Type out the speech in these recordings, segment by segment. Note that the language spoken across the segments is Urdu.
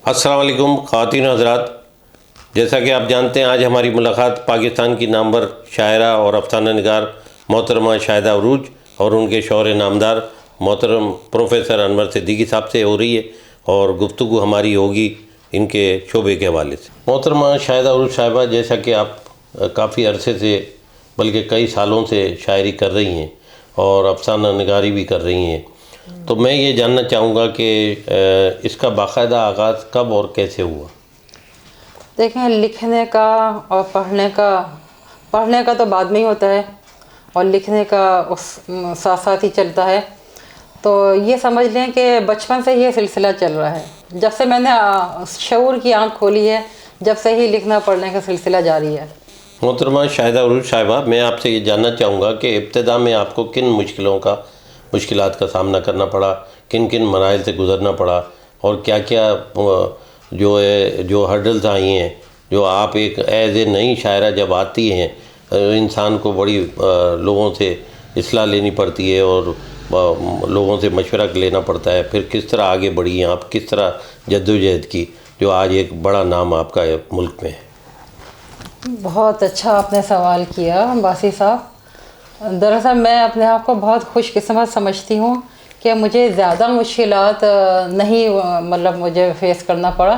السلام علیکم خواتین و حضرات، جیسا کہ آپ جانتے ہیں آج ہماری ملاقات پاکستان کی نامور شاعرہ اور افسانہ نگار محترمہ شاہدہ عروج اور ان کے شوہر نامدار محترم پروفیسر انور صدیقی صاحب سے ہو رہی ہے، اور گفتگو ہماری ہوگی ان کے شعبے کے حوالے سے۔ محترمہ شاہدہ عروج صاحبہ، جیسا کہ آپ کافی عرصے سے بلکہ کئی سالوں سے شاعری کر رہی ہیں اور افسانہ نگاری بھی کر رہی ہیں، تو میں یہ جاننا چاہوں گا کہ اس کا باقاعدہ آغاز کب اور کیسے ہوا؟ دیکھیں، لکھنے کا اور پڑھنے کا تو بعد میں ہی ہوتا ہے، اور لکھنے کا اس ساتھ ساتھ ہی چلتا ہے۔ تو یہ سمجھ لیں کہ بچپن سے یہ سلسلہ چل رہا ہے، جب سے میں نے شعور کی آنکھ کھولی ہے، جب سے ہی لکھنا پڑھنے کا سلسلہ جاری ہے۔ محترمہ شاہدہ عروج صاحبہ، میں آپ سے یہ جاننا چاہوں گا کہ ابتدا میں آپ کو کن مشکلات کا سامنا کرنا پڑا، کن مراحل سے گزرنا پڑا، اور کیا جو ہرڈلز آئی ہیں، جو آپ ایک ایز اے نئی شاعرہ جب آتی ہیں، انسان کو بڑی لوگوں سے اصلاح لینی پڑتی ہے اور لوگوں سے مشورہ لینا پڑتا ہے، پھر کس طرح آگے بڑھی ہیں آپ، کس طرح جدوجہد کی جو آج ایک بڑا نام آپ کا ملک میں ہے؟ بہت اچھا آپ نے سوال کیا باسی صاحب۔ دراصل میں اپنے آپ کو بہت خوش قسمت سمجھتی ہوں کہ مجھے زیادہ مشکلات نہیں مجھے فیس کرنا پڑا،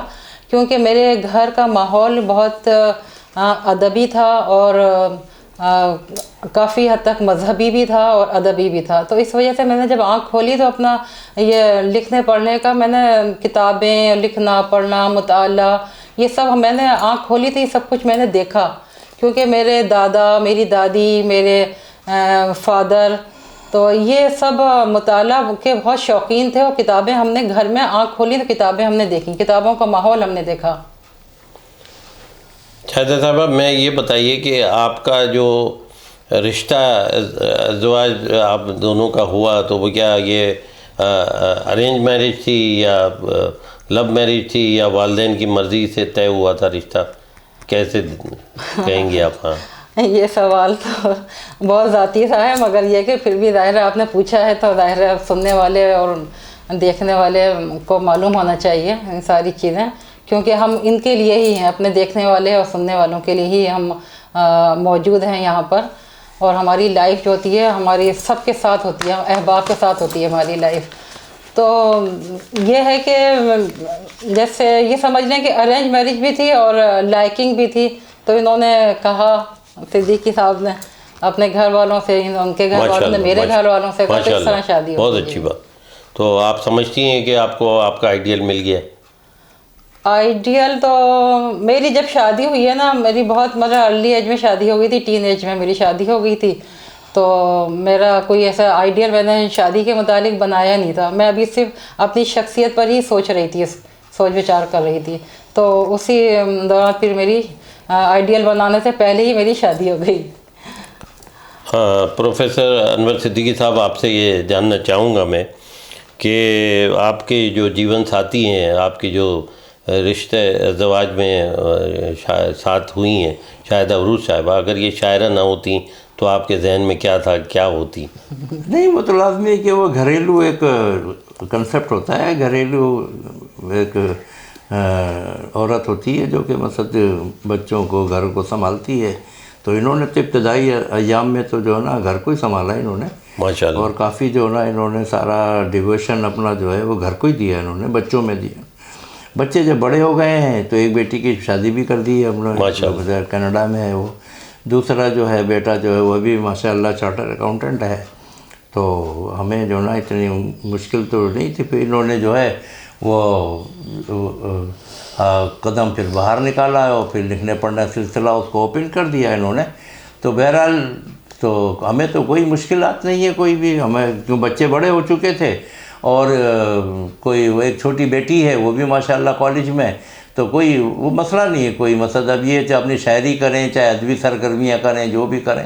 کیونکہ میرے گھر کا ماحول بہت ادبی تھا اور کافی حد تک مذہبی بھی تھا اور ادبی بھی تھا۔ تو اس وجہ سے میں نے جب آنکھ کھولی تو اپنا یہ لکھنے پڑھنے کا، میں نے کتابیں لکھنا پڑھنا مطالعہ یہ سب میں نے آنکھ کھولی تھی، سب کچھ میں نے دیکھا، کیونکہ میرے دادا، میری دادی، میرے فادر تو یہ سب مطالعہ کے بہت شوقین تھے، اور کتابیں ہم نے گھر میں آنکھ کھولی تو کتابیں ہم نے دیکھیں، کتابوں کا ماحول ہم نے دیکھا۔ شاہدہ صاحبہ، میں یہ بتائیے کہ آپ کا جو رشتہ ازدواج آپ دونوں کا ہوا، تو وہ کیا یہ ارینج میرج تھی یا لو میرج تھی، یا والدین کی مرضی سے طے ہوا تھا رشتہ؟ کیسے کہیں گے آپ؟ ہاں، یہ سوال تو بہت ذاتی سا ہے، مگر یہ کہ پھر بھی ظاہر ہے آپ نے پوچھا ہے تو ظاہر ہے سننے والے اور دیکھنے والے کو معلوم ہونا چاہیے ان ساری چیزیں، کیونکہ ہم ان کے لیے ہی ہیں، اپنے دیکھنے والے اور سننے والوں کے لیے ہی ہم موجود ہیں یہاں پر، اور ہماری لائف جو ہوتی ہے ہماری سب کے ساتھ ہوتی ہے، احباب کے ساتھ ہوتی ہے ہماری لائف۔ تو یہ ہے کہ جیسے یہ سمجھ لیں کہ ارینج میرج بھی تھی اور لائکنگ بھی تھی، تو انہوں نے کہا، صدیقی صاحب نے اپنے گھر والوں سے، ان کے گھر والوں نے میرے گھر والوں سے کہا، تو اس طرح شادی ہوئی۔ بہت اچھی بات۔ تو آپ سمجھتی ہیں کہ آپ کو آپ کا آئیڈیل مل گیا؟ آئیڈیل تو میری جب شادی ہوئی ہے نا، میری بہت ارلی ایج میں شادی ہو گئی تھی، ٹین ایج میں میری شادی ہو گئی تھی، تو میرا کوئی ایسا آئیڈیل میں نے شادی کے متعلق بنایا نہیں تھا، میں ابھی صرف اپنی شخصیت پر ہی سوچ رہی تھی، سوچ وچار کر رہی تھی، تو اسی دوران پھر میری آئیڈیل بنانے سے پہلے ہی میری شادی ہو گئی۔ ہاں، پروفیسر انور صدیقی صاحب، آپ سے یہ جاننا چاہوں گا میں کہ آپ کے جو جیون ساتھی ہیں، آپ کی جو رشتے ازدواج میں ساتھ ہوئی ہیں شاہدہ عروج صاحبہ، اگر یہ شاعرہ نہ ہوتی تو آپ کے ذہن میں کیا تھا، کیا ہوتی؟ نہیں، وہ تو لازمی ہے کہ وہ گھریلو ایک کنسیپٹ ہوتا ہے، گھریلو ایک عورت ہوتی ہے جو کہ بچوں کو، گھر کو سنبھالتی ہے، تو انہوں نے تو ابتدائی ایام میں تو جو ہے نا گھر کو ہی سنبھالا انہوں نے، ماشاءاللہ، اور کافی جو ہے نا انہوں نے سارا ڈیویشن اپنا جو ہے وہ گھر کو ہی دیا، انہوں نے بچوں میں دیا۔ بچے جب بڑے ہو گئے ہیں تو ایک بیٹی کی شادی بھی کر دی ہے ہم نے، کینیڈا میں ہے وہ، دوسرا جو ہے بیٹا جو ہے وہ بھی ماشاءاللہ چارٹر اکاؤنٹنٹ ہے، تو ہمیں جو نا اتنی مشکل تو نہیں تھی۔ پھر انہوں نے جو ہے وہ قدم پھر باہر نکالا، اور پھر لکھنے پڑھنے سلسلہ اس کو اوپن کر دیا انہوں نے، تو بہرحال تو ہمیں تو کوئی مشکلات نہیں ہے کوئی بھی، ہمیں کیوں بچے بڑے ہو چکے تھے، اور کوئی وہ ایک چھوٹی بیٹی ہے وہ بھی ماشاءاللہ کالج میں، تو کوئی وہ مسئلہ نہیں ہے کوئی مسئلہ۔ اب یہ چاہے اپنی شاعری کریں، چاہے ادبی سرگرمیاں کریں، جو بھی کریں،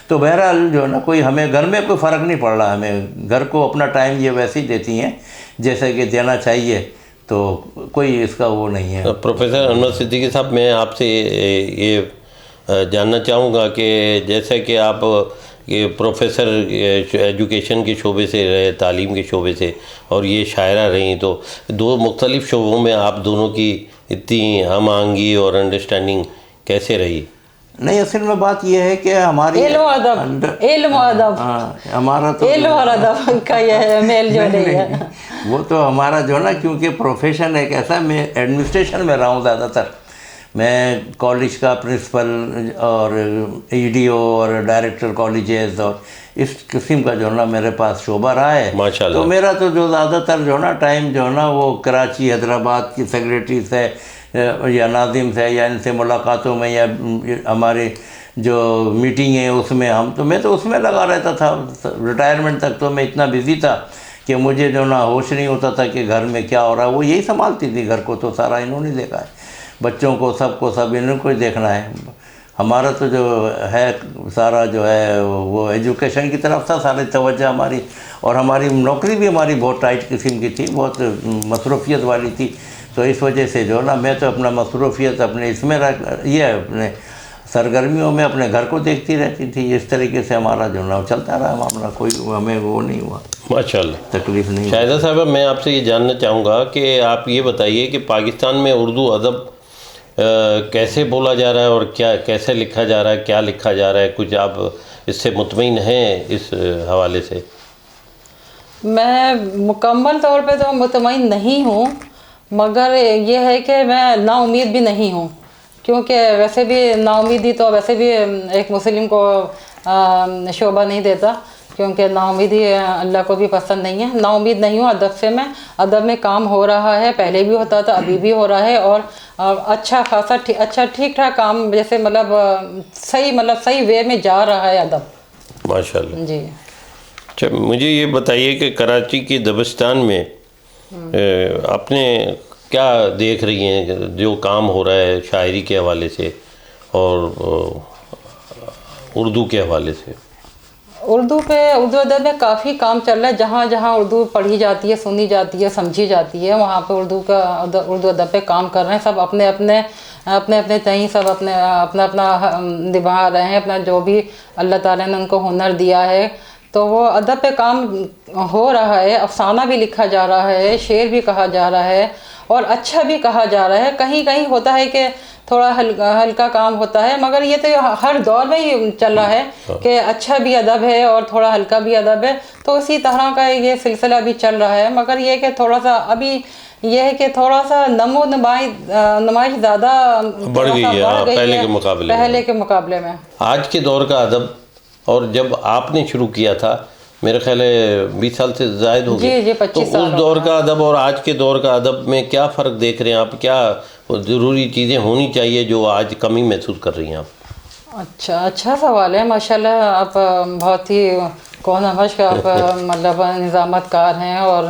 تو بہرحال جو ہے نا کوئی ہمیں گھر میں کوئی فرق نہیں پڑ رہا، ہمیں گھر کو اپنا ٹائم یہ ویسے ہی دیتی ہیں جیسے کہ دینا چاہیے، تو کوئی اس کا وہ نہیں ہے۔ پروفیسر انور صدیقی صاحب، میں آپ سے یہ جاننا چاہوں گا کہ جیسے کہ آپ یہ پروفیسر ایجوکیشن کے شعبے سے رہے، تعلیم کے شعبے سے، اور یہ شاعرہ رہیں، تو دو مختلف شعبوں میں آپ دونوں کی اتنی ہم آہنگی اور انڈرسٹینڈنگ کیسے رہی؟ نہیں، اصل میں بات یہ ہے کہ ہماری علم و ادب ہمارا تو علم اور ادب کا یہ ہے میل جو نہیں ہے. وہ تو ہمارا جو نا، کیونکہ پروفیشن ایک ایسا، میں ایڈمنسٹریشن میں رہا ہوں زیادہ تر. میں کالج کا پرنسپل اور ای ڈی او اور ڈائریکٹر کالجز اور اس قسم کا جو نا میرے پاس شعبہ رہا ہے. ماشاءاللہ. تو میرا تو جو زیادہ تر جو نا ٹائم جو نا وہ کراچی، حیدرآباد کی سیکریٹری سے یا ناظم سے یا ان سے ملاقاتوں میں، یا ہمارے جو میٹنگ ہے اس میں میں تو اس میں لگا رہتا تھا. ریٹائرمنٹ تک تو میں اتنا بزی تھا کہ مجھے جو نا ہوش نہیں ہوتا تھا کہ گھر میں کیا ہو رہا ہے. وہ یہی سنبھالتی تھی گھر کو، تو سارا انہوں نے دیکھا ہے، بچوں کو سب انہوں کو دیکھنا ہے. ہمارا تو جو ہے سارا جو ہے وہ ایجوکیشن کی طرف تھا ساری توجہ ہماری، اور ہماری نوکری بھی ہماری بہت ٹائٹ قسم کی تھی، بہت مصروفیت والی تھی. تو اس وجہ سے جو نا میں تو اپنا مصروفیت اپنے اس میں یہ اپنے سرگرمیوں میں اپنے گھر کو دیکھتی رہتی تھی. اس طریقے سے ہمارا جو نا چلتا رہا معاملہ، کوئی ہمیں وہ نہیں ہوا، ماشاءاللہ تکلیف نہیں. شاہدہ صاحبہ، میں آپ سے یہ جاننا چاہوں گا کہ آپ یہ بتائیے کہ پاکستان میں اردو ادب کیسے بولا جا رہا ہے اور کیسے لکھا جا رہا ہے، کیا لکھا جا رہا ہے؟ کچھ آپ اس سے مطمئن ہیں اس حوالے سے؟ میں مکمل طور پہ تو مطمئن نہیں ہوں، مگر یہ ہے کہ میں نا امید بھی نہیں ہوں، کیونکہ ویسے بھی نا امیدی تو ویسے بھی ایک مسلم کو شعبہ نہیں دیتا، کیونکہ نا امیدی اللہ کو بھی پسند نہیں ہے. نا امید نہیں ہوں ادب سے. میں ادب میں کام ہو رہا ہے، پہلے بھی ہوتا تھا، ابھی بھی ہو رہا ہے، اور اچھا خاصا ٹھیک ٹھاک کام، جیسے صحیح وے میں جا رہا ہے ادب. ماشاءاللہ. جی. اچھا، مجھے یہ بتائیے کہ کراچی کی دبستان میں آپ نے کیا دیکھ رہی ہیں جو کام ہو رہا ہے شاعری کے حوالے سے اور اردو کے حوالے سے؟ اردو ادب میں کافی کام چل رہا ہے. جہاں جہاں اردو پڑھی جاتی ہے، سنی جاتی ہے، سمجھی جاتی ہے، وہاں پہ اردو ادب پہ کام کر رہے ہیں. سب اپنے اپنے تئیں سب اپنا نبھا رہے ہیں، اپنا جو بھی اللہ تعالیٰ نے ان کو ہنر دیا ہے. تو وہ ادب پہ کام ہو رہا ہے. افسانہ بھی لکھا جا رہا ہے، شعر بھی کہا جا رہا ہے، اور اچھا بھی کہا جا رہا ہے. کہیں کہیں ہوتا ہے کہ تھوڑا ہلکا کام ہوتا ہے، مگر یہ تو ہر دور میں ہی چل رہا ہے کہ اچھا بھی ادب ہے اور تھوڑا ہلکا بھی ادب ہے. تو اسی طرح کا یہ سلسلہ بھی چل رہا ہے. مگر یہ کہ تھوڑا سا ابھی یہ ہے کہ تھوڑا سا نمائش زیادہ بڑھ گئی ہے پہلے کے مقابلے میں. آج کے دور کا ادب اور جب آپ نے شروع کیا تھا، میرے خیال ہے 20 سال سے زائد ہو گئے. جی 25 سال. تو اس دور کا ادب اور آج کے دور کا ادب میں کیا فرق دیکھ رہے ہیں آپ؟ کیا ضروری چیزیں ہونی چاہیے جو آج کمی محسوس کر رہی ہیں آپ؟ اچھا سوال ہے. ماشاءاللہ آپ بہت ہی کونمش کا آپ نظامت کار ہیں، اور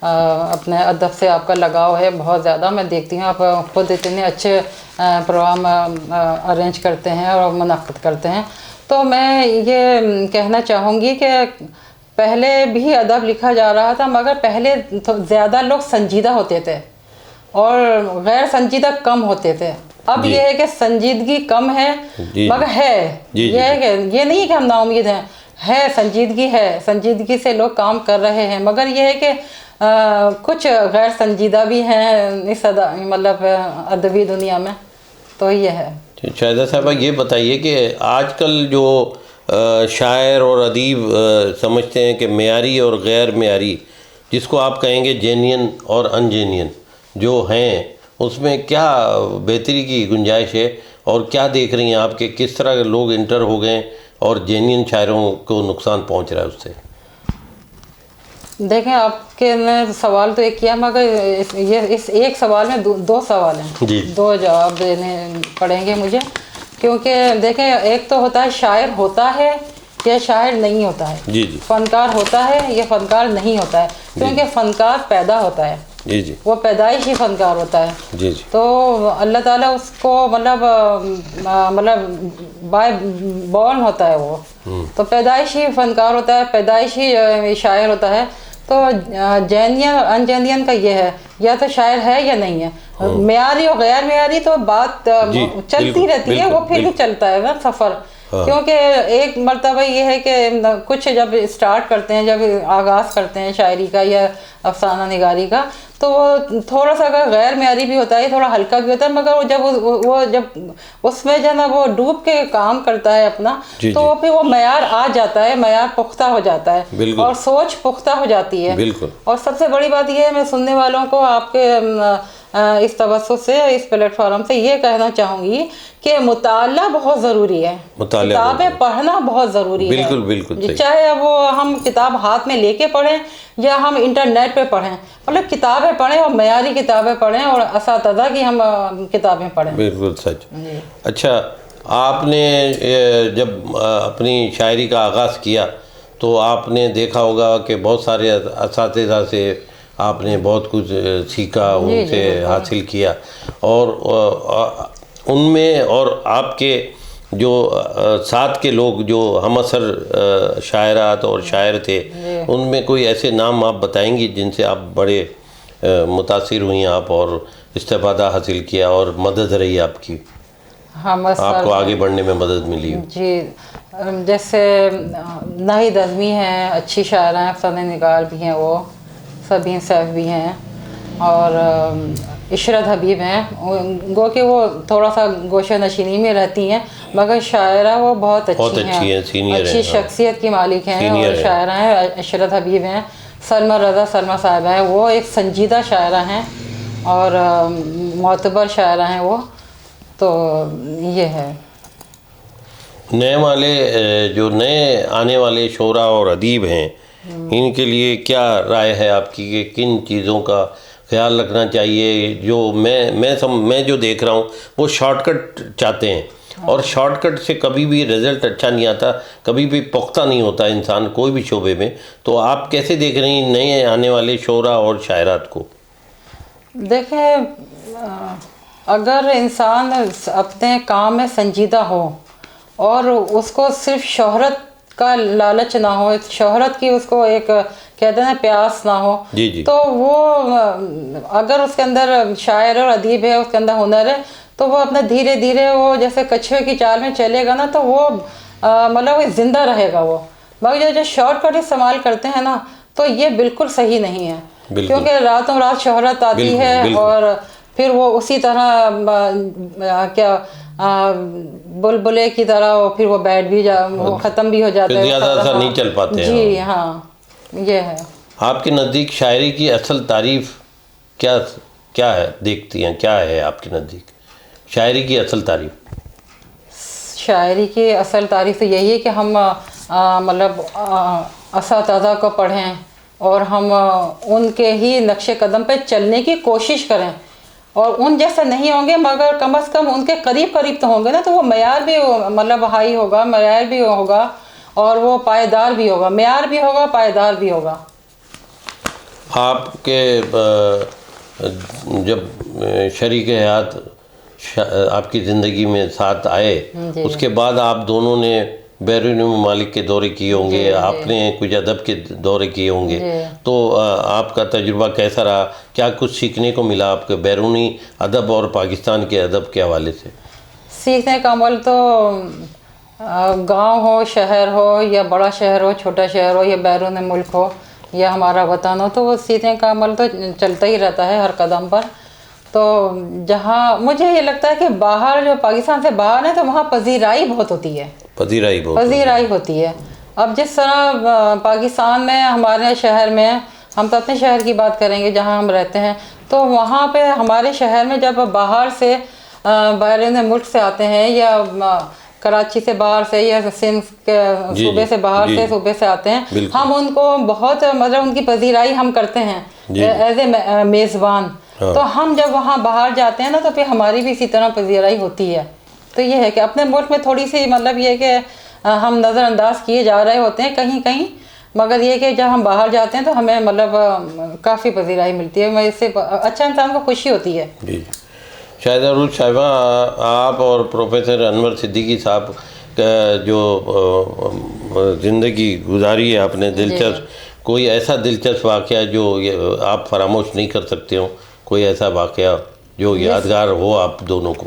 اپنے ادب سے آپ کا لگاؤ ہے بہت زیادہ. میں دیکھتی ہوں آپ خود اتنے اچھے پروگرام ارینج کرتے ہیں اور منعقد کرتے ہیں. تو میں یہ کہنا چاہوں گی کہ پہلے بھی ادب لکھا جا رہا تھا، مگر پہلے زیادہ لوگ سنجیدہ ہوتے تھے اور غیر سنجیدہ کم ہوتے تھے. اب یہ ہے کہ سنجیدگی کم ہے، مگر ہے. یہ ہے کہ یہ نہیں ہے کہ ہم نا امید ہیں، سنجیدگی ہے، سنجیدگی سے لوگ کام کر رہے ہیں. مگر یہ ہے کہ کچھ غیر سنجیدہ بھی ہیں اس ادبی دنیا میں. تو یہ ہے. شاہدہ صاحبہ، یہ بتائیے کہ آج کل جو شاعر اور ادیب سمجھتے ہیں کہ معیاری اور غیر معیاری، جس کو آپ کہیں گے جینین اور ان جینین جو ہیں، اس میں کیا بہتری کی گنجائش ہے؟ اور کیا دیکھ رہی ہیں آپ کہ کس طرح لوگ انٹر ہو گئے اور جینین شاعروں کو نقصان پہنچ رہا ہے اس سے؟ دیکھیں، آپ کے نے سوال تو ایک کیا، مگر اس ایک سوال میں دو سوال ہیں. جی. 2 جواب دینے پڑیں گے مجھے. کیونکہ دیکھیں، ایک تو ہوتا ہے شاعر ہوتا ہے یا شاعر نہیں ہوتا ہے. جی. فنکار ہوتا ہے یا فنکار نہیں ہوتا ہے. کیونکہ فنکار پیدا ہوتا ہے. جی. وہ پیدائشی فنکار ہوتا ہے. جی. تو اللہ تعالیٰ اس کو بائی بورن ہوتا ہے وہ. تو پیدائشی فنکار ہوتا ہے، پیدائشی شاعر ہوتا ہے. تو جینین اور ان جینین کا یہ ہے، یا تو شاعر ہے یا نہیں ہے. معیاری اور غیر معیاری تو بات چلتی رہتی ہے، وہ پھر بھی چلتا ہے نا سفر. کیونکہ ایک مرتبہ یہ ہے کہ کچھ جب اسٹارٹ کرتے ہیں، جب آغاز کرتے ہیں شاعری کا یا افسانہ نگاری کا، تو وہ تھوڑا سا اگر غیر معیاری بھی ہوتا ہے، تھوڑا ہلکا بھی ہوتا ہے، مگر وہ جب اس میں جو ہے نا وہ ڈوب کے کام کرتا ہے اپنا، تو وہ پھر وہ معیار آ جاتا ہے، معیار پختہ ہو جاتا ہے اور سوچ پختہ ہو جاتی ہے۔ اور سب سے بڑی بات یہ ہے، میں سننے والوں کو آپ کے اس توسط سے، اس پلیٹ فارم سے یہ کہنا چاہوں گی کہ مطالعہ بہت ضروری ہے، کتابیں پڑھنا بہت ضروری ہے۔ بالکل چاہے وہ ہم کتاب ہاتھ میں لے کے پڑھیں یا ہم انٹرنیٹ پہ پڑھیں، مطلب کتابیں پڑھیں اور معیاری کتابیں پڑھیں اور اساتذہ کی ہم کتابیں پڑھیں۔ بالکل سچ۔ اچھا، آپ نے جب اپنی شاعری کا آغاز کیا تو آپ نے دیکھا ہوگا کہ بہت سارے اساتذہ سے آپ نے بہت کچھ سیکھا، ان سے حاصل کیا، اور ان میں اور آپ کے جو ساتھ کے لوگ جو ہم اثر شاعرات اور شاعر تھے، ان میں کوئی ایسے نام آپ بتائیں گی جن سے آپ بڑے متاثر ہوئی آپ اور استفادہ حاصل کیا اور مدد رہی آپ کی، آپ کو آگے بڑھنے میں مدد ملی؟ جی، جیسے ناہید اعظمی ہیں، اچھی شاعرہ ہیں، افسانہ نگار بھی ہیں، وہ سبین سیف بھی ہیں، اور عشرت حبیب ہیں، گو کہ وہ تھوڑا سا گوشہ نشینی میں رہتی ہیں، مگر شاعرہ وہ بہت اچھی ہیں، اچھی شخصیت کی مالک ہیں اور شاعرہ ہیں۔ عشرت حبیب ہیں، سلمیٰ رضا سلمیٰ صاحبہ ہیں، وہ ایک سنجیدہ شاعرہ ہیں اور معتبر شاعرہ ہیں وہ، تو یہ ہے۔ جو نئے آنے والے شعراء اور ادیب ہیں، ان کے لیے کیا رائے ہے آپ کی کہ کن چیزوں کا خیال رکھنا چاہیے؟ جو میں جو دیکھ رہا ہوں وہ شارٹ کٹ چاہتے ہیں، اور شارٹ کٹ سے کبھی بھی رزلٹ اچھا نہیں آتا، کبھی بھی پختہ نہیں ہوتا انسان کوئی بھی شعبے میں۔ تو آپ کیسے دیکھ رہے ہیں نئے آنے والے شعراء اور شاعرات کو؟ دیکھیں، اگر انسان اپنے کام میں سنجیدہ ہو اور اس کو صرف شہرت کا لالچ نہ ہو، شہرت کی اس کو ایک کہتے ہیں پیاس نہ ہو، تو وہ اگر اس کے اندر شاعر اور ادیب ہے، اس کے اندر ہنر ہے، تو وہ اپنا دھیرے دھیرے وہ جیسے کچھوے کی چال میں چلے گا نا، تو وہ مطلب زندہ رہے گا وہ۔ مگر جو شارٹ کٹ استعمال کرتے ہیں نا، تو یہ بالکل صحیح نہیں ہے، کیونکہ راتوں رات شہرت آتی ہے اور پھر وہ اسی طرح کیا بلبلے کی طرح پھر وہ بیٹھ بھی وہ ختم بھی ہو جاتا ہے، زیادہ اثر نہیں چل پاتے ہیں۔ جی ہاں، یہ ہے۔ آپ کے نزدیک شاعری کی اصل تعریف کیا ہے دیکھتی ہیں؟ کیا ہے آپ کے نزدیک شاعری کی اصل تعریف؟ شاعری کی اصل تعریف تو یہی ہے کہ ہم مطلب اساتذہ کو پڑھیں اور ہم ان کے ہی نقش قدم پہ چلنے کی کوشش کریں، اور ان جیسا نہیں ہوں گے مگر کم از کم ان کے قریب تو ہوں گے نا، تو وہ معیار بھی مطلب ہائی ہوگا، معیار بھی ہوگا اور وہ پائیدار بھی ہوگا، معیار بھی ہوگا، پائیدار بھی ہوگا۔ آپ کے جب شریک حیات آپ کی زندگی میں ساتھ آئے، اس کے بعد آپ دونوں نے بیرونی ممالک کے دورے کیے ہوں گے، آپ نے کچھ ادب کے دورے کیے ہوں گے، تو آپ کا تجربہ کیسا رہا؟ کیا کچھ سیکھنے کو ملا آپ کے بیرونی ادب اور پاکستان کے ادب کے حوالے سے؟ سیکھنے کا عمل تو گاؤں ہو، شہر ہو، یا بڑا شہر ہو، چھوٹا شہر ہو، یا بیرون ملک ہو یا ہمارا وطن ہو، تو وہ سیکھنے کا عمل تو چلتا ہی رہتا ہے ہر قدم پر۔ تو جہاں مجھے یہ لگتا ہے کہ باہر جو پاکستان سے باہر ہے تو وہاں پذیرائی بہت ہوتی ہے، پذیرائی ہوتی ہے۔ اب جس طرح پاکستان میں ہمارے شہر میں، ہم تو اپنے شہر کی بات کریں گے جہاں ہم رہتے ہیں، تو وہاں پہ ہمارے شہر میں جب باہر سے بیرون ملک سے آتے ہیں یا کراچی سے باہر سے یا سندھ کے صوبے سے باہر سے صوبے سے آتے ہیں، ہم ان کو بہت مطلب ان کی پذیرائی ہم کرتے ہیں ایز اے میزبان۔ تو ہم جب وہاں باہر جاتے ہیں نا تو پھر ہماری بھی اسی طرح پذیرائی ہوتی ہے۔ تو یہ ہے کہ اپنے ملک میں تھوڑی سی مطلب یہ کہ ہم نظر انداز کیے جا رہے ہوتے ہیں کہیں کہیں، مگر یہ کہ جب ہم باہر جاتے ہیں تو ہمیں مطلب کافی پذیرائی ملتی ہے، اس سے اچھا انسان کو خوشی ہوتی ہے۔ جی، شاہدہ عروج صاحبہ، آپ اور پروفیسر انور صدیقی صاحب کا جو زندگی گزاری ہے آپ نے دلچسپ، کوئی ایسا دلچسپ واقعہ جو آپ فراموش نہیں کر سکتے ہو؟ کوئی ایسا واقعہ جو یادگار ہو آپ دونوں کو؟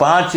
5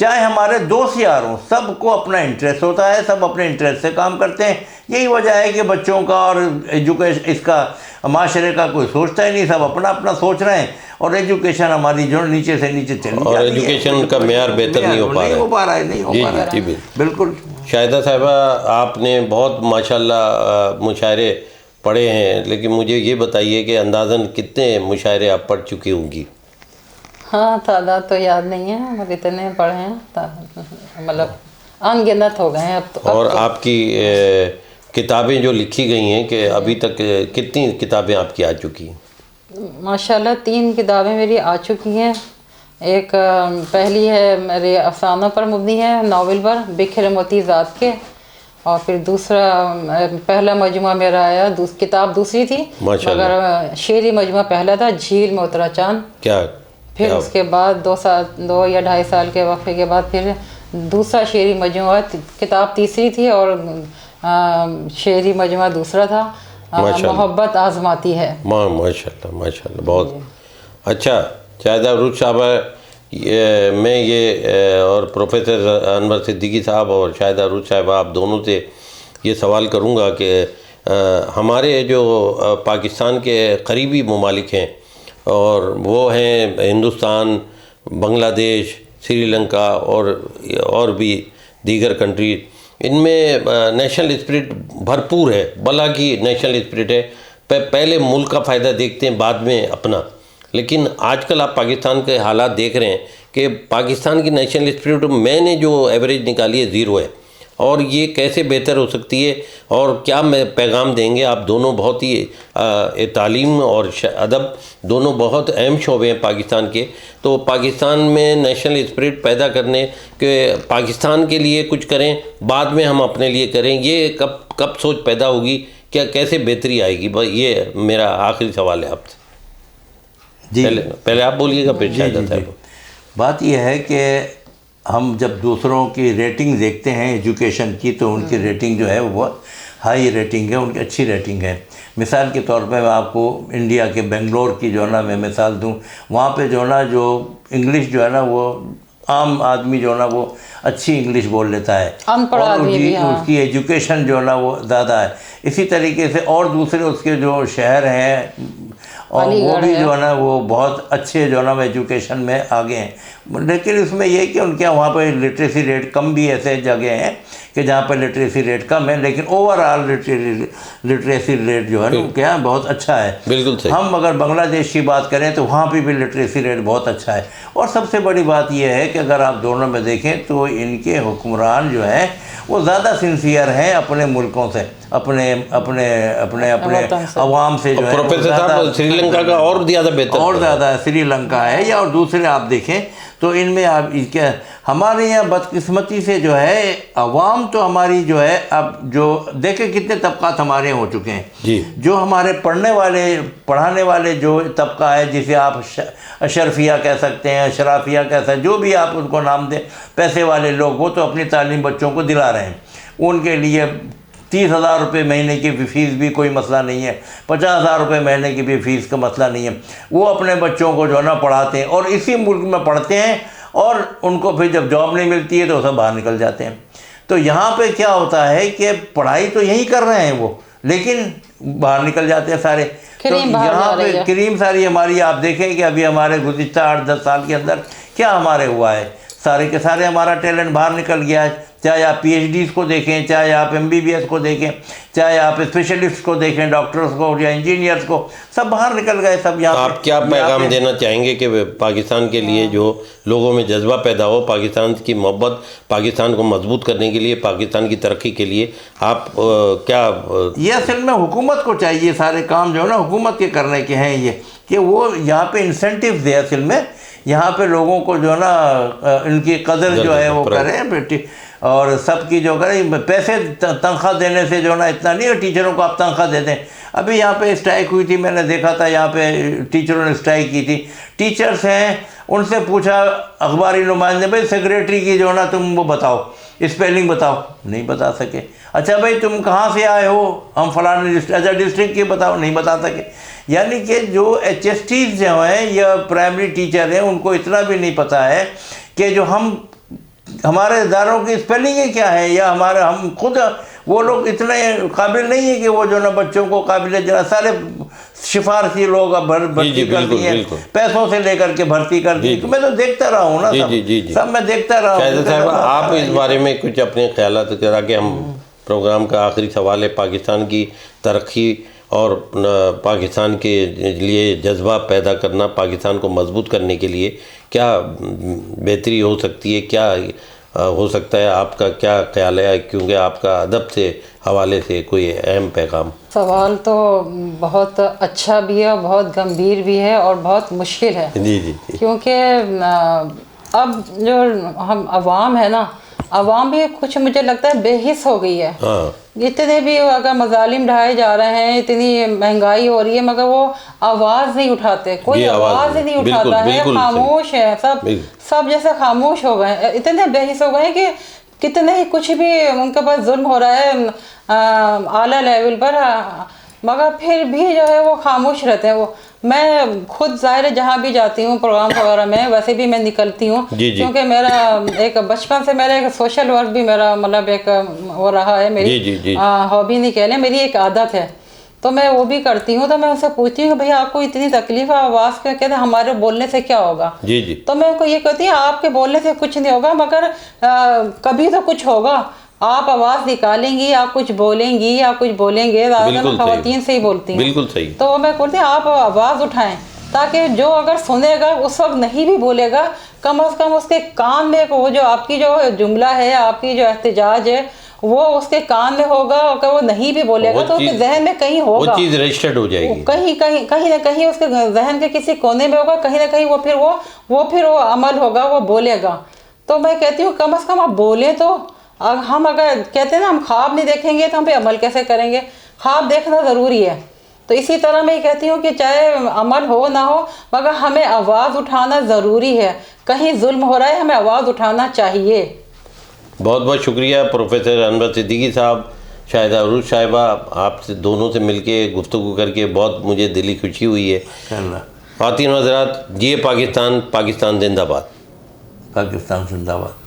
چاہے ہمارے دوست یار ہوں، سب کو اپنا انٹرسٹ ہوتا ہے، سب اپنے انٹرسٹ سے کام کرتے ہیں. یہی وجہ ہے کہ بچوں کا اور ایجوکیشن اس کا معاشرے کا کوئی سوچتا ہی نہیں، سب اپنا اپنا سوچ رہے ہیں، اور ایجوکیشن ہماری جو نیچے سے نیچے چلی اور جا رہی ہے. ایجوکیشن کا معیار بہتر نہیں ہو پا رہا ہے. نہیں ہو جی پا رہا جی ہے. جی بالکل. شاہدہ صاحبہ، آپ نے بہت ماشاءاللہ مشاعرے پڑھے ہیں، لیکن مجھے یہ بتائیے کہ اندازاً کتنے مشاعرے آپ پڑھ چکی ہوں گی؟ ہاں تعداد تو یاد نہیں ہے، مگر اتنے پڑھے ہیں، مطلب ان گنت ہو گئے ہیں اب تو. اور آپ کی کتابیں جو لکھی گئی ہیں کہ ابھی تک کتنی کتابیں آپ کی آ چکی ہیں؟ ماشاءاللہ 3 کتابیں میری آ چکی ہیں. ایک پہلی ہے میرے افسانوں پر مبنی ہے، ناول پر، بکھرے موتی ذات کے. اور پھر دوسرا پہلا مجموعہ میرا آیا، کتاب دوسری تھی مگر شعری مجموعہ پہلا تھا، جھیل میں اترا چاند. کیا پھر اس کے بعد 2 یا 2.5 سال کے وقفے کے بعد پھر دوسرا شعری مجموعہ، کتاب تیسری تھی اور شعری مجموعہ دوسرا تھا، محبت آزماتی ہے. ماشاءاللہ ماشاءاللہ، بہت اچھا. شاہدہ عروج صاحبہ، میں یہ اور پروفیسر انور صدیقی صاحب اور شاہدہ عروج صاحبہ، آپ دونوں سے یہ سوال کروں گا کہ ہمارے جو پاکستان کے قریبی ممالک ہیں، اور وہ ہیں ہندوستان، بنگلہ دیش، سری لنکا اور بھی دیگر کنٹریز، ان میں نیشنل اسپرٹ بھرپور ہے، بلا کی نیشنل اسپرٹ ہے. پہلے ملک کا فائدہ دیکھتے ہیں، بعد میں اپنا. لیکن آج کل آپ پاکستان کے حالات دیکھ رہے ہیں کہ پاکستان کی نیشنل اسپرٹ میں نے جو ایوریج نکالی ہے 0 ہے. اور یہ کیسے بہتر ہو سکتی ہے، اور کیا میں پیغام دیں گے؟ آپ دونوں بہت ہی تعلیم اور ادب دونوں بہت اہم شعبے ہیں پاکستان کے. تو پاکستان میں نیشنل اسپرٹ پیدا کرنے کہ پاکستان کے لیے کچھ کریں، بعد میں ہم اپنے لیے کریں، یہ کب سوچ پیدا ہوگی؟ کیا کیسے بہتری آئے گی؟ یہ میرا آخری سوال ہے آپ سے. جی پہلے آپ بولیے گا، پھر شاہدہ صاحب. بات یہ ہے کہ ہم جب دوسروں کی ریٹنگ دیکھتے ہیں ایجوکیشن کی، تو ان کی ریٹنگ جو ہے وہ بہت ہائی ریٹنگ ہے، ان کی اچھی ریٹنگ ہے. مثال کے طور پہ میں آپ کو انڈیا کے بنگلور کی جو ہے نا میں مثال دوں، وہاں پہ جو ہے نا جو انگلش جو ہے نا وہ عام آدمی جو ہے نا وہ اچھی انگلش بول لیتا ہے، اور اس کی ایجوکیشن جو ہے نا وہ زیادہ ہے. اسی طریقے سے اور دوسرے اس کے جو شہر ہیں، اور وہ بھی جو ہے نا وہ بہت اچھے جو ہے نا ایجوکیشن میں آگے ہیں. لیکن اس میں یہ کہ ان کے وہاں پہ لٹریسی ریٹ کم بھی ایسے جگہ ہیں کہ جہاں پہ لٹریسی ریٹ کم ہے، لیکن اوور آل لٹریسی ریٹ جو ہے نا کیا بہت اچھا ہے. بالکل صحیح. ہم اگر بنگلہ دیش کی بات کریں تو وہاں پہ بھی لٹریسی ریٹ بہت اچھا ہے. اور سب سے بڑی بات یہ ہے کہ اگر آپ دونوں میں دیکھیں تو ان کے حکمران جو ہیں وہ زیادہ سنسیئر ہیں اپنے ملکوں سے، اپنے عوام سے جو ہے. پروفیسر صاحب، سری لنکا کا اور زیادہ بہتر، اور زیادہ سری لنکا ہے، یا اور دوسرے آپ دیکھیں تو ان میں آپ کیا، ہمارے یہاں بدقسمتی سے جو ہے عوام تو ہماری جو ہے، اب جو دیکھیں کتنے طبقات ہمارے ہو چکے ہیں. جی. جو ہمارے پڑھانے والے جو طبقہ ہے، جسے آپ اشرفیہ کہہ سکتے ہیں، اشرافیہ کہہ سکتے ہیں، جو بھی آپ ان کو نام دیں، پیسے والے لوگ، وہ تو اپنی تعلیم بچوں کو دلا رہے ہیں. ان کے لیے 30,000 روپے مہینے کی فیس بھی کوئی مسئلہ نہیں ہے، 50,000 روپے مہینے کی بھی فیس کا مسئلہ نہیں ہے. وہ اپنے بچوں کو جو ہے نا پڑھاتے ہیں، اور اسی ملک میں پڑھتے ہیں، اور ان کو پھر جب جاب نہیں ملتی ہے تو سب باہر نکل جاتے ہیں. تو یہاں پہ کیا ہوتا ہے کہ پڑھائی تو یہی کر رہے ہیں وہ، لیکن باہر نکل جاتے ہیں سارے. تو یہاں پہ کریم ساری ہماری، آپ دیکھیں کہ ابھی ہمارے گزشتہ 8-10 سال کے اندر کیا ہمارے ہوا ہے، سارے کے سارے ہمارا ٹیلنٹ باہر نکل گیا ہے. چاہے آپ پی ایچ ڈیز کو دیکھیں، چاہے آپ MBBS کو دیکھیں، چاہے آپ اسپیشلسٹ کو دیکھیں، ڈاکٹرز کو یا انجینئرز کو، سب باہر نکل گئے سب. یہاں آپ کیا پیغام دینا چاہیں گے کہ پاکستان کے لیے جو لوگوں میں جذبہ پیدا ہو، پاکستان کی محبت، پاکستان کو مضبوط کرنے کے لیے، پاکستان کی ترقی کے لیے آپ کیا؟ یہ اصل میں حکومت کو چاہیے، سارے کام جو ہے نا حکومت کے کرنے کے ہیں، یہ کہ وہ یہاں پہ انسینٹیو دے، اصل میں یہاں پہ لوگوں کو جو ہے نا ان کی قدر جو ہے وہ کریں بیٹی، اور سب کی جو کریں. پیسے تنخواہ دینے سے جو ہے نا اتنا نہیں ہے، ٹیچروں کو آپ تنخواہ دے دیں. ابھی یہاں پہ اسٹرائک ہوئی تھی، میں نے دیکھا تھا یہاں پہ ٹیچروں نے اسٹرائک کی تھی. ٹیچرز ہیں، ان سے پوچھا اخباری نمائندے، بھائی سیکریٹری کی جو ہے نا تم وہ بتاؤ، اسپیلنگ بتاؤ، نہیں بتا سکے. اچھا بھائی تم کہاں سے آئے ہو، ہم فلاں ڈسٹرکٹ کی بتاؤ، نہیں بتا سکے. یعنی کہ جو HSTs جو ہیں یا پرائمری ٹیچر ہیں، ان کو اتنا بھی نہیں پتہ ہے کہ جو ہم ہمارے اداروں کی اسپیلنگ کیا ہے، یا ہمارے ہم خود وہ لوگ اتنے قابل نہیں ہیں کہ وہ جو نا بچوں کو قابل جنا سارے سفارشی لوگ اب بھرتی کر دی ہیں، پیسوں سے لے کر کے بھرتی کر دی. میں تو دیکھتا رہا ہوں نا سب میں دیکھتا رہا ہوں. شاہزادہ صاحب آپ اس بارے میں کچھ اپنے خیالات ذرا کہ ہم پروگرام کا آخری سوال ہے، پاکستان کی ترقی اور پاکستان کے لیے جذبہ پیدا کرنا، پاکستان کو مضبوط کرنے کے لیے کیا بہتری ہو سکتی ہے، کیا ہو سکتا ہے، آپ کا کیا خیال ہے؟ کیونکہ آپ کا ادب سے حوالے سے کوئی اہم پیغام. سوال تو بہت اچھا بھی ہے، بہت گمبھیر بھی ہے اور بہت مشکل ہے. جی کیونکہ اب جو ہم عوام ہے نا، عوام بھی کچھ مجھے لگتا ہے بے حس ہو گئی ہے. اتنے بھی اگر مظالم ڈھائے جا رہے ہیں، اتنی مہنگائی ہو رہی ہے، مگر وہ آواز نہیں اٹھاتے، کوئی آواز ہی نہیں اٹھاتا ہے، خاموش ہے سب جیسے خاموش ہو گئے ہیں، اتنے بے حس ہو گئے ہیں کہ کتنے ہی کچھ بھی ان کے پاس ظلم ہو رہا ہے اعلیٰ لیول پر، مگر پھر بھی جو ہے وہ خاموش رہتے ہیں. وہ میں خود ظاہر جہاں بھی جاتی ہوں پروگرام وغیرہ میں، ویسے بھی میں نکلتی ہوں کیونکہ میرا ایک بچپن سے میرا ایک سوشل ورک بھی میرا مطلب ایک وہ رہا ہے، میری ہابی نہیں کہہ لیں، میری ایک عادت ہے، تو میں وہ بھی کرتی ہوں. تو میں ان سے پوچھتی ہوں کہ بھئی آپ کو اتنی تکلیف ہے آواز کے، کہتے ہیں ہمارے بولنے سے کیا ہوگا. تو میں ان کو یہ کہتی ہوں آپ کے بولنے سے کچھ نہیں ہوگا، مگر کبھی تو کچھ ہوگا. آپ آواز نکالیں گی، آپ کچھ بولیں گی، آپ کچھ بولیں گے، زیادہ تر خواتین سے ہی بولتی ہیں. بالکل صحیح. تو میں کہتی ہوں آپ آواز اٹھائیں تاکہ جو اگر سنے گا اس وقت نہیں بھی بولے گا، کم از کم اس کے کان میں وہ جو آپ کی جو جملہ ہے، آپ کی جو احتجاج ہے، وہ اس کے کان میں ہوگا. اگر وہ نہیں بھی بولے گا تو اس کے ذہن میں کہیں ہوگا، وہ چیز رجسٹرڈ ہو جائے گی، کہیں نہ کہیں اس کے ذہن کے کسی کونے میں ہوگا، کہیں نہ کہیں وہ پھر عمل ہوگا، وہ بولے گا. تو میں کہتی ہوں کم از کم آپ بولیں. تو ہم اگر کہتے ہیں نا ہم خواب نہیں دیکھیں گے تو ہم پہ عمل کیسے کریں گے؟ خواب دیکھنا ضروری ہے. تو اسی طرح میں یہ کہتی ہوں کہ چاہے عمل ہو نہ ہو، مگر ہمیں آواز اٹھانا ضروری ہے. کہیں ظلم ہو رہا ہے، ہمیں آواز اٹھانا چاہیے. بہت بہت شکریہ پروفیسر انور صدیقی صاحب، شاہدہ عروج صاحبہ، آپ سے دونوں سے مل کے گفتگو کر کے بہت مجھے دلی خوشی ہوئی ہے. خواتین و حضرات، جیے پاکستان، پاکستان زندہ باد. پاکستان زندہ باد.